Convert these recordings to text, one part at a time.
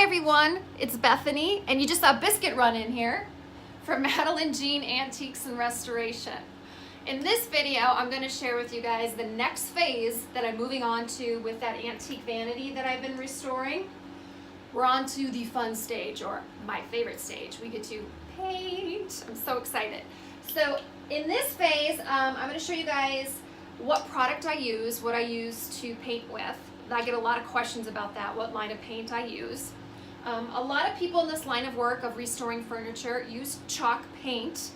everyone, it's Bethany, and you just saw Biscuit run in here from Madeline Jean Antiques and Restoration. In this video, I'm going to share with you guys the next phase that I'm moving on to with that antique vanity that I've been restoring. We're on to the fun stage, or my favorite stage. We get to paint. I'm so excited. So in this phase, I'm going to show you guys what product I use, what I use to paint with. I get a lot of questions about that, what line of paint I use. A lot of people in this line of work of restoring furniture use chalk paint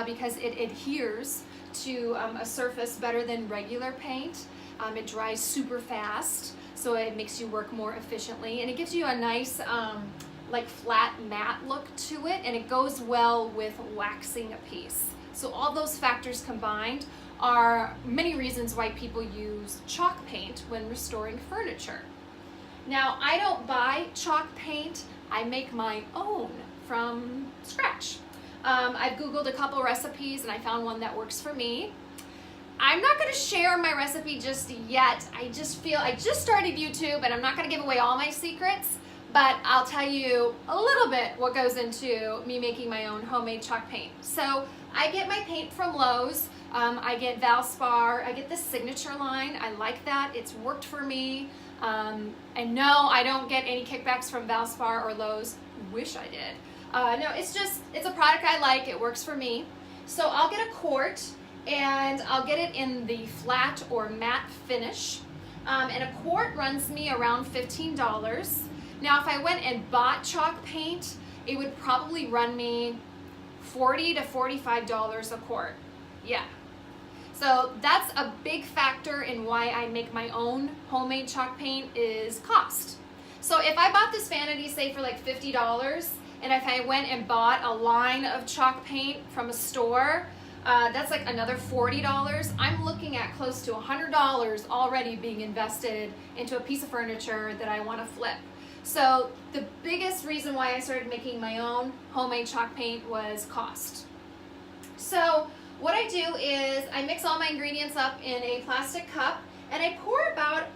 because it adheres to a surface better than regular paint. It dries super fast, so it makes you work more efficiently, and it gives you a nice like flat matte look to it, and it goes well with waxing a piece. So all those factors combined are many reasons why people use chalk paint when restoring furniture. Now, I don't buy chalk paint, I make my own from scratch. I've Googled a couple recipes and I found one that works for me. I'm not going to share my recipe just yet. I just started YouTube and I'm not going to give away all my secrets, but I'll tell you a little bit what goes into me making my own homemade chalk paint. So I get my paint from Lowe's. I get Valspar, I get the Signature line. I like that, it's worked for me. And no, I don't get any kickbacks from Valspar or Lowe's. Wish I did. No, it's a product I like, it works for me. So I'll get a quart and I'll get it in the flat or matte finish. And a quart runs me around $15. Now if I went and bought chalk paint, it would probably run me $40 to $45 a quart. Yeah. So that's a big factor in why I make my own homemade chalk paint is cost. So if I bought this vanity, say for like $50, and if I went and bought a line of chalk paint from a store, that's like another $40. I'm looking at close to $100 already being invested into a piece of furniture that I want to flip. So the biggest reason why I started making my own homemade chalk paint was cost. So what I do is I mix all my ingredients up in a plastic cup and I pour about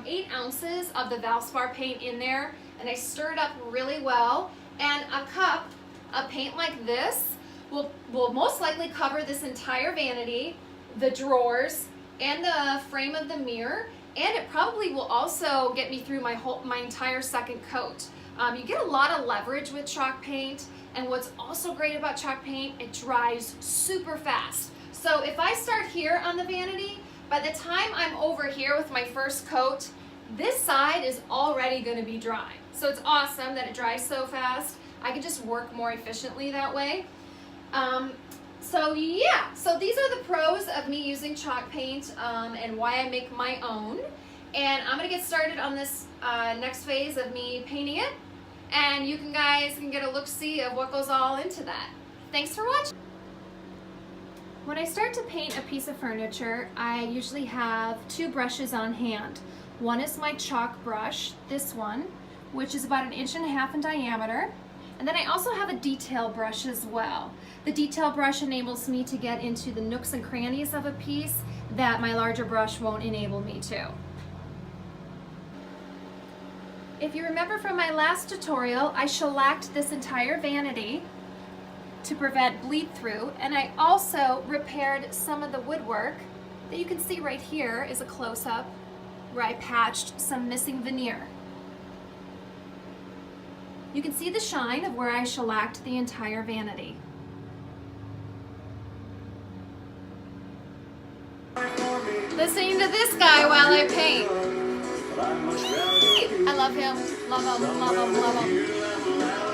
8 ounces of the Valspar paint in there and I stir it up really well. And a cup of paint like this will most likely cover this entire vanity, the drawers, and the frame of the mirror, and it probably will also get me through my entire second coat. You get a lot of leverage with chalk paint, and what's also great about chalk paint, it dries super fast. So if I start here on the vanity, by the time I'm over here with my first coat, this side is already going to be dry. So it's awesome that it dries so fast. I can just work more efficiently that way. So yeah, so these are the pros of me using chalk paint and why I make my own. And I'm going to get started on this next phase of me painting it. And you guys can get a look-see of what goes all into that. Thanks for watching. When I start to paint a piece of furniture, I usually have 2 brushes on hand. One is my chalk brush, this one, which is about 1.5 inches in diameter. And then I also have a detail brush as well. The detail brush enables me to get into the nooks and crannies of a piece that my larger brush won't enable me to. If you remember from my last tutorial, I shellacked this entire vanity to prevent bleed through, and I also repaired some of the woodwork that you can see right here is a close-up where I patched some missing veneer. You can see the shine of where I shellacked the entire vanity. Listening to this guy while I paint. I love him, love him, love him, love him.